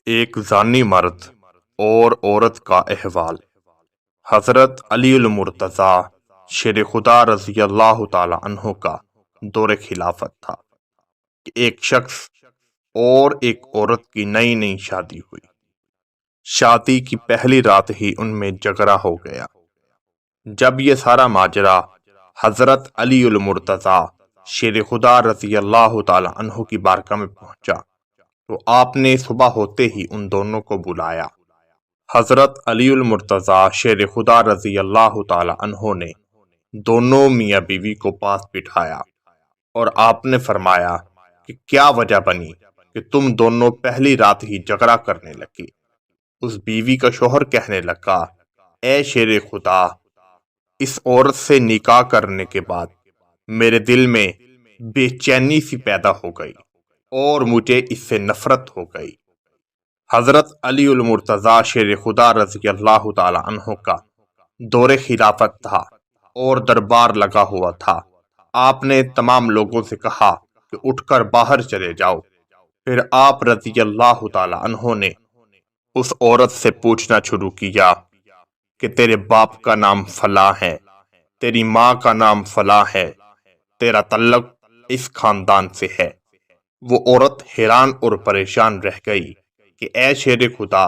ایک زانی مرد اور عورت کا احوال۔ حضرت علی المرتضیٰ شیر خدا رضی اللہ تعالی عنہ کا دور خلافت تھا کہ ایک شخص اور ایک عورت کی نئی نئی شادی ہوئی۔ شادی کی پہلی رات ہی ان میں جھگڑا ہو گیا۔ جب یہ سارا ماجرا حضرت علی المرتضیٰ شیر خدا رضی اللہ تعالی عنہ کی بارگاہ میں پہنچا تو آپ نے صبح ہوتے ہی ان دونوں کو بلایا۔ حضرت علی المرتضیٰ شیر خدا رضی اللہ تعالی عنہ نے دونوں میاں بیوی کو پاس بٹھایا اور آپ نے فرمایا کہ کیا وجہ بنی کہ تم دونوں پہلی رات ہی جھگڑا کرنے لگے۔ اس بیوی کا شوہر کہنے لگا، اے شیر خدا، اس عورت سے نکاح کرنے کے بعد میرے دل میں بے چینی سی پیدا ہو گئی اور مجھے اس سے نفرت ہو گئی۔ حضرت علی المرتضیٰ شیر خدا رضی اللہ تعالی عنہ کا دور خلافت تھا اور دربار لگا ہوا تھا۔ آپ نے تمام لوگوں سے کہا کہ اٹھ کر باہر چلے جاؤ۔ پھر آپ رضی اللہ تعالی عنہ نے اس عورت سے پوچھنا شروع کیا کہ تیرے باپ کا نام فلاں ہے، تیری ماں کا نام فلاں ہے، تیرا تعلق اس خاندان سے ہے۔ وہ عورت حیران اور پریشان رہ گئی کہ اے شیر خدا،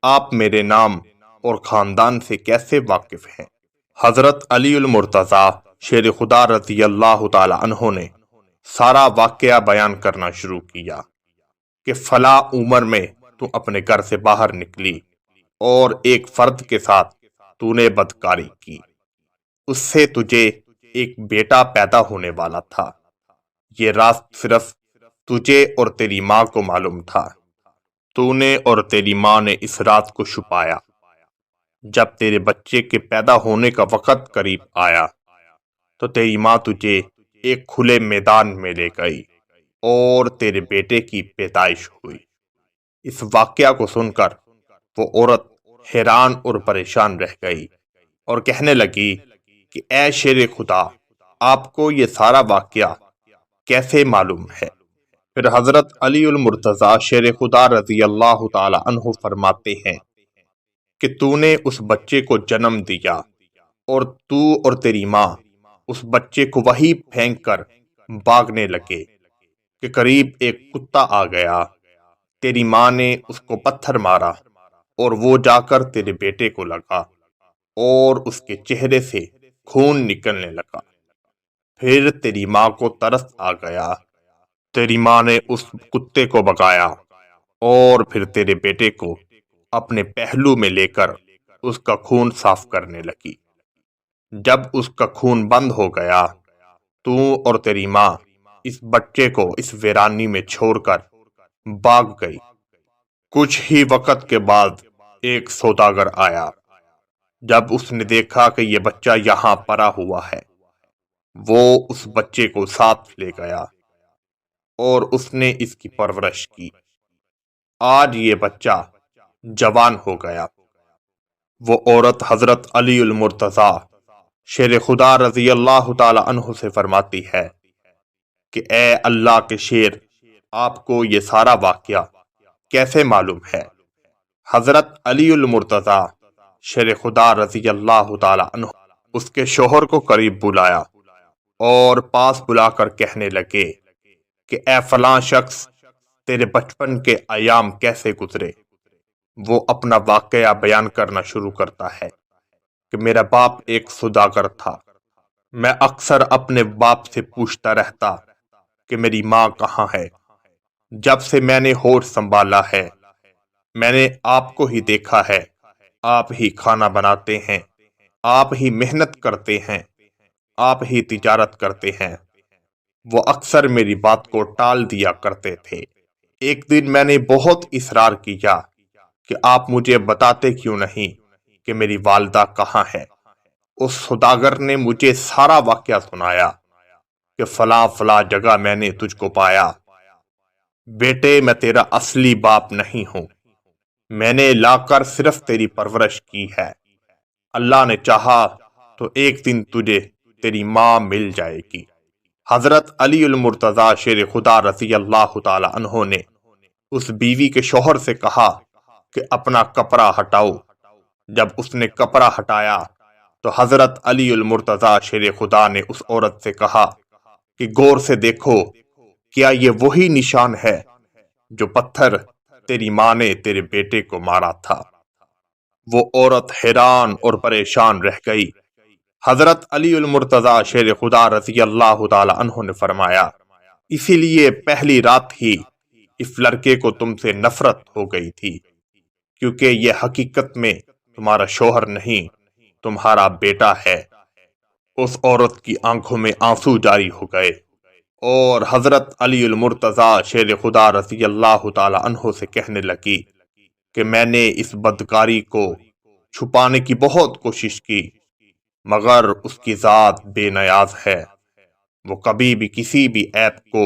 آپ میرے نام اور خاندان سے کیسے واقف ہیں؟ حضرت علی المرتضیٰ شیر خدا رضی اللہ تعالی عنہ نے سارا واقعہ بیان کرنا شروع کیا کہ فلاں عمر میں تو اپنے گھر سے باہر نکلی اور ایک فرد کے ساتھ تو نے بدکاری کی، اس سے تجھے ایک بیٹا پیدا ہونے والا تھا۔ یہ راز صرف تجھے اور تیری ماں کو معلوم تھا۔ تو نے اور تیری ماں نے اس راز کو چھپایا۔ جب تیرے بچے کے پیدا ہونے کا وقت قریب آیا تو تیری ماں تجھے ایک کھلے میدان میں لے گئی اور تیرے بیٹے کی پیدائش ہوئی۔ اس واقعہ کو سن کر وہ عورت حیران اور پریشان رہ گئی اور کہنے لگی کہ اے شیر خدا، آپ کو یہ سارا واقعہ کیسے معلوم ہے؟ پھر حضرت علی المرتضیٰ شیر خدا رضی اللہ تعالی عنہ فرماتے ہیں کہ تو نے اس بچے کو جنم دیا اور تو اور تیری ماں اس بچے کو وہیں پھینک کر بھاگنے لگے کہ قریب ایک کتا آ گیا۔ تیری ماں نے اس کو پتھر مارا اور وہ جا کر تیرے بیٹے کو لگا اور اس کے چہرے سے خون نکلنے لگا۔ پھر تیری ماں کو ترس آ گیا، تیری ماں نے اس کتے کو بھگایا اور پھر تیرے بیٹے کو اپنے پہلو میں لے کر اس کا خون صاف کرنے لگی۔ جب اس کا خون بند ہو گیا تو اور تیری ماں اس بچے کو اس ویرانی میں چھوڑ کر بھاگ گئی۔ کچھ ہی وقت کے بعد ایک سوداگر آیا۔ جب اس نے دیکھا کہ یہ بچہ یہاں پڑا ہوا ہے، وہ اس بچے کو ساتھ لے گیا اور اس نے اس کی پرورش کی۔ آج یہ بچہ جوان ہو گیا۔ وہ عورت حضرت علی المرتضیٰ شیر خدا رضی اللہ تعالی عنہ سے فرماتی ہے کہ اے اللہ کے شیر، آپ کو یہ سارا واقعہ کیسے معلوم ہے؟ حضرت علی المرتضیٰ شیر خدا رضی اللہ تعالی عنہ اس کے شوہر کو قریب بلایا اور پاس بلا کر کہنے لگے کہ اے فلاں شخص، تیرے بچپن کے ایام کیسے گزرے؟ وہ اپنا واقعہ بیان کرنا شروع کرتا ہے کہ میرا باپ ایک سوداگر تھا۔ میں اکثر اپنے باپ سے پوچھتا رہتا کہ میری ماں کہاں ہے۔ جب سے میں نے ہوش سنبھالا ہے، میں نے آپ کو ہی دیکھا ہے۔ آپ ہی کھانا بناتے ہیں، آپ ہی محنت کرتے ہیں، آپ ہی تجارت کرتے ہیں۔ وہ اکثر میری بات کو ٹال دیا کرتے تھے۔ ایک دن میں نے بہت اصرار کیا کہ آپ مجھے بتاتے کیوں نہیں کہ میری والدہ کہاں ہے۔ اس سوداگر نے مجھے سارا واقعہ سنایا کہ فلاں فلاں جگہ میں نے تجھ کو پایا۔ بیٹے، میں تیرا اصلی باپ نہیں ہوں، میں نے لا کر صرف تیری پرورش کی ہے۔ اللہ نے چاہا تو ایک دن تجھے تیری ماں مل جائے گی۔ حضرت علی المرتضیٰ شیر خدا رضی اللہ تعالی عنہ نے اس بیوی کے شوہر سے کہا کہ اپنا کپڑا ہٹاؤ۔ جب اس نے کپڑا ہٹایا تو حضرت علی المرتضیٰ شیر خدا نے اس عورت سے کہا کہ غور سے دیکھو، کیا یہ وہی نشان ہے جو پتھر تیری ماں نے تیرے بیٹے کو مارا تھا؟ وہ عورت حیران اور پریشان رہ گئی۔ حضرت علی المرتضیٰ شیر خدا رضی اللہ تعالی عنہ نے فرمایا، اسی لیے پہلی رات ہی اس لڑکے کو تم سے نفرت ہو گئی تھی، کیونکہ یہ حقیقت میں تمہارا شوہر نہیں، تمہارا بیٹا ہے۔ اس عورت کی آنکھوں میں آنسو جاری ہو گئے اور حضرت علی المرتضیٰ شیر خدا رضی اللہ تعالی عنہ سے کہنے لگی کہ میں نے اس بدکاری کو چھپانے کی بہت کوشش کی، مگر اس کی ذات بے نیاز ہے، وہ کبھی بھی کسی بھی عیب کو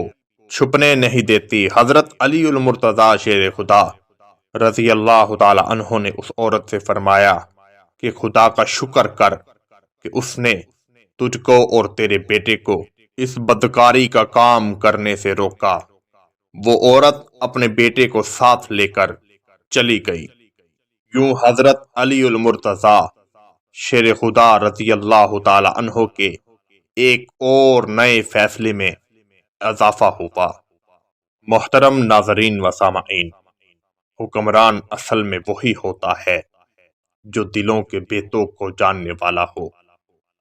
چھپنے نہیں دیتی۔ حضرت علی المرتضیٰ شیر خدا رضی اللہ تعالی عنہ نے اس عورت سے فرمایا کہ خدا کا شکر کر کہ اس نے تجھ کو اور تیرے بیٹے کو اس بدکاری کا کام کرنے سے روکا۔ وہ عورت اپنے بیٹے کو ساتھ لے کر چلی گئی۔ یوں حضرت علی المرتضیٰ شیر خدا رضی اللہ تعالی عنہ کے ایک اور نئے فیصلے میں اضافہ ہوا۔ محترم ناظرین و سامعین، حکمران اصل میں وہی ہوتا ہے جو دلوں کے بیتوں کو جاننے والا ہو،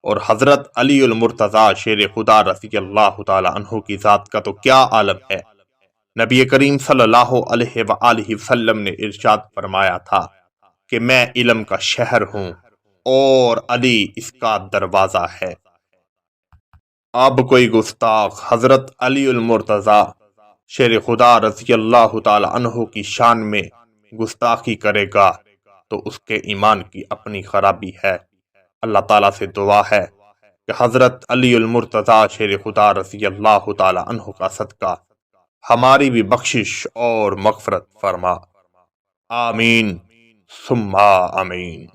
اور حضرت علی المرتضیٰ شیر خدا رضی اللہ تعالی عنہ کی ذات کا تو کیا عالم ہے۔ نبی کریم صلی اللہ علیہ وآلہ وسلم نے ارشاد فرمایا تھا کہ میں علم کا شہر ہوں اور علی اس کا دروازہ ہے۔ اب کوئی گستاخ حضرت علی المرتضیٰ شیر خدا رضی اللہ تعالی عنہ کی شان میں گستاخی کرے گا تو اس کے ایمان کی اپنی خرابی ہے۔ اللہ تعالیٰ سے دعا ہے کہ حضرت علی المرتضیٰ شیر خدا رضی اللہ تعالی عنہ کا صدقہ ہماری بھی بخشش اور مغفرت فرما۔ آمین ثم آمین۔